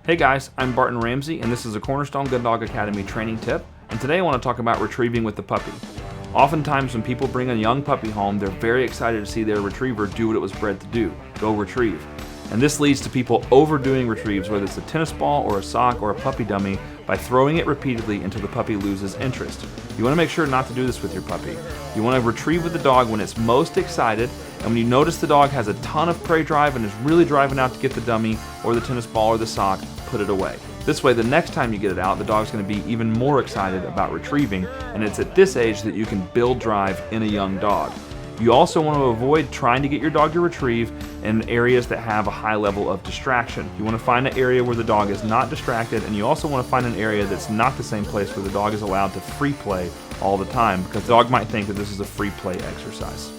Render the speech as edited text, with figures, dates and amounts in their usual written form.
Hey guys, I'm Barton Ramsey and this is a Cornerstone Gundog Academy training tip, and today I want to talk about retrieving with the puppy. Oftentimes when people bring a young puppy home, they're very excited to see their retriever do what it was bred to do, go retrieve. And this leads to people overdoing retrieves, whether it's a tennis ball or a sock or a puppy dummy, by throwing it repeatedly until the puppy loses interest. You want to make sure not to do this with your puppy. You want to retrieve with the dog when it's most excited, and when you notice the dog has a ton of prey drive and is really driving out to get the dummy or the tennis ball or the sock, put it away. This way, the next time you get it out, the dog's going to be even more excited about retrieving, and it's at this age that you can build drive in a young dog. You also want to avoid trying to get your dog to retrieve in areas that have a high level of distraction. You want to find an area where the dog is not distracted, and you also want to find an area that's not the same place where the dog is allowed to free play all the time, because the dog might think that this is a free play exercise.